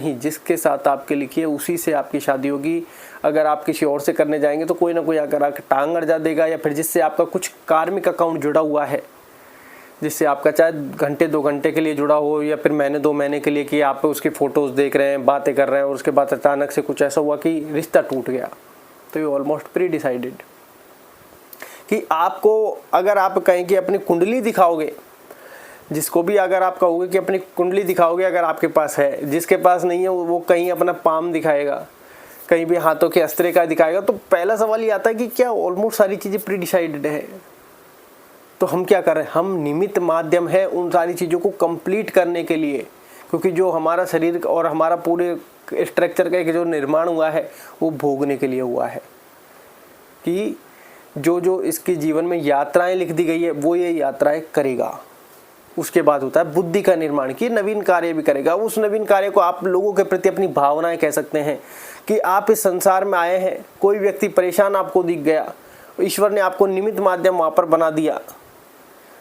नहीं, जिसके साथ आपके लिखी है उसी से आपकी शादी होगी। अगर आप किसी और से करने जाएंगे तो कोई ना कोई आकर आकर टांग अड़जा देगा, या फिर जिससे आपका कुछ कार्मिक अकाउंट जुड़ा हुआ है, जिससे आपका चाहे घंटे 2 घंटे के लिए जुड़ा हो या फिर महीने 2 महीने के लिए, कि आप उसकी फ़ोटोज़ देख रहे हैं, बातें कर रहे हैं, और उसके बाद अचानक से कुछ ऐसा हुआ कि रिश्ता टूट गया, तो ये ऑलमोस्ट प्री डिसाइडेड कि आपको, अगर आप कहें कि अपनी कुंडली दिखाओगे, जिसको भी अगर आप कहोगे कि अपनी कुंडली दिखाओगे, अगर आपके पास है, जिसके पास नहीं है वो कहीं अपना पाम दिखाएगा, कहीं भी हाथों के अस्त्रे का दिखाएगा, तो पहला सवाल ये आता है कि क्या ऑलमोस्ट सारी चीज़ें प्री डिसाइडेड है? तो हम क्या कर रहे हैं? हम निमित्त माध्यम है उन सारी चीज़ों को कंप्लीट करने के लिए, क्योंकि जो हमारा शरीर और हमारा पूरे स्ट्रक्चर का एक जो निर्माण हुआ है वो भोगने के लिए हुआ है, कि जो जो इसके जीवन में यात्राएं लिख दी गई है वो ये यात्राएं करेगा। उसके बाद होता है बुद्धि का निर्माण, कि नवीन कार्य भी करेगा। उस नवीन कार्य को आप लोगों के प्रति अपनी भावनाएं कह सकते हैं, कि आप इस संसार में आए हैं, कोई व्यक्ति परेशान आपको दिख गया, ईश्वर ने आपको निमित्त माध्यम वहाँ पर बना दिया,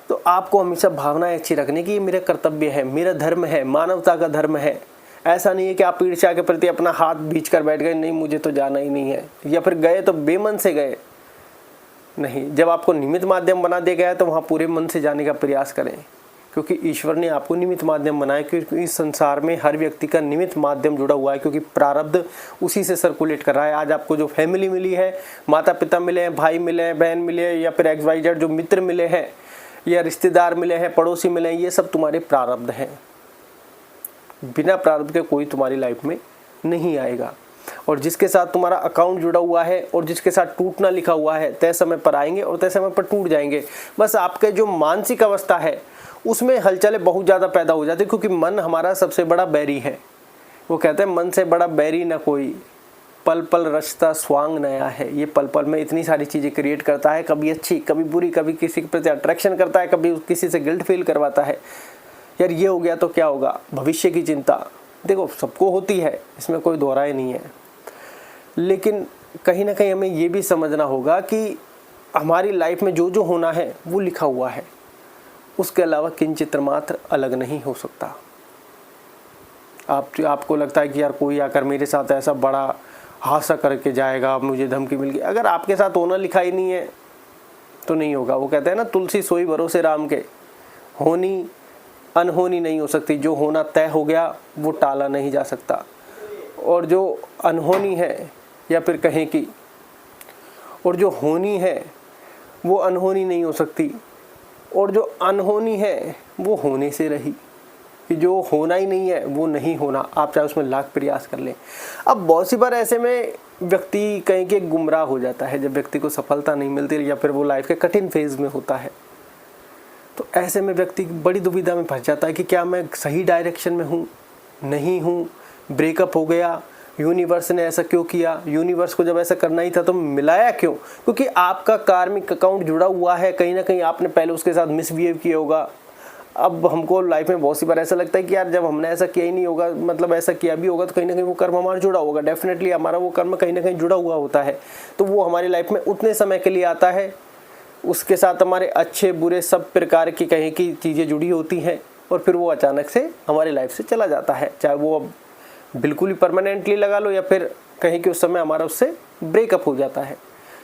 तो आपको हमेशा भावनाएं अच्छी रखने की, ये मेरा कर्तव्य है, मेरा धर्म है, मानवता का धर्म है। ऐसा नहीं है कि आप ईर्ष्या के प्रति अपना हाथ भींच कर बैठ गए, नहीं मुझे तो जाना ही नहीं है, या फिर गए तो बेमन से गए। नहीं, जब आपको निमित्त माध्यम बना दिया गया है तो वहाँ पूरे मन से जाने का प्रयास करें, क्योंकि ईश्वर ने आपको निमित्त माध्यम बनाया। क्योंकि इस संसार में हर व्यक्ति का निमित्त माध्यम जुड़ा हुआ है, क्योंकि प्रारब्ध उसी से सर्कुलेट कर रहा है। आज आपको जो फैमिली मिली है, माता पिता मिले हैं, भाई मिले हैं, बहन मिले हैं, या फिर XYZ जो मित्र मिले हैं, या रिश्तेदार मिले हैं, पड़ोसी मिले हैं, ये सब तुम्हारे प्रारब्ध हैं। बिना प्रारब्ध के कोई तुम्हारी लाइफ में नहीं आएगा। और जिसके साथ तुम्हारा अकाउंट जुड़ा हुआ है और जिसके साथ टूटना लिखा हुआ है, तय समय पर आएंगे और तय समय पर टूट जाएंगे। बस आपके जो मानसिक अवस्था है उसमें हलचलें बहुत ज़्यादा पैदा हो जाती है, क्योंकि मन हमारा सबसे बड़ा बैरी है। वो कहते हैं मन से बड़ा बैरी न कोई, पल पल रचता स्वांग नया है। ये पल पल में इतनी सारी चीज़ें क्रिएट करता है, कभी अच्छी कभी बुरी, कभी किसी के प्रति अट्रैक्शन करता है, कभी किसी से गिल्ट फील करवाता है, यार ये हो गया तो क्या होगा, भविष्य की चिंता। देखो सबको होती है, इसमें कोई दोहराए नहीं है, लेकिन कहीं ना कहीं हमें ये भी समझना होगा कि हमारी लाइफ में जो जो होना है वो लिखा हुआ है, उसके अलावा किंचित मात्र अलग नहीं हो सकता। आपको लगता है कि यार कोई आकर मेरे साथ ऐसा बड़ा हादसा करके जाएगा, मुझे धमकी मिल गई, अगर आपके साथ होना लिखा ही नहीं है तो नहीं होगा। वो कहते हैं ना, तुलसी सोई भरोसे राम के, होनी अनहोनी नहीं हो सकती। जो होना तय हो गया वो टाला नहीं जा सकता, और जो अनहोनी है या फिर कहें कि और जो होनी है वो अनहोनी नहीं हो सकती, और जो अनहोनी है वो होने से रही, कि जो होना ही नहीं है वो नहीं होना, आप चाहे उसमें लाख प्रयास कर लें। अब बहुत सी बार ऐसे में व्यक्ति कहीं के गुमराह हो जाता है, जब व्यक्ति को सफलता नहीं मिलती या फिर वो लाइफ के कठिन फेज में होता है, तो ऐसे में व्यक्ति बड़ी दुविधा में फंस जाता है कि क्या मैं सही डायरेक्शन में हूँ, नहीं हूँ, ब्रेकअप हो गया, यूनिवर्स ने ऐसा क्यों किया, यूनिवर्स को जब ऐसा करना ही था तो मिलाया क्यों? क्योंकि आपका कार्मिक अकाउंट जुड़ा हुआ है, कहीं ना कहीं आपने पहले उसके साथ मिसबिहेव किया होगा। अब हमको लाइफ में बहुत सी बार ऐसा लगता है कि यार जब हमने ऐसा किया ही नहीं होगा, मतलब ऐसा किया भी होगा तो कहीं ना कहीं वो कर्म हमारा जुड़ा होगा, डेफिनेटली हमारा वो कर्म कहीं ना कहीं जुड़ा हुआ होता है, तो वो हमारी लाइफ में उतने समय के लिए आता है, उसके साथ हमारे अच्छे बुरे सब प्रकार की कहीं की चीज़ें जुड़ी होती हैं, और फिर वो अचानक से हमारी लाइफ से चला जाता है, चाहे वो अब बिल्कुल ही परमानेंटली लगा लो या फिर कहीं कि उस समय हमारा उससे ब्रेकअप हो जाता है।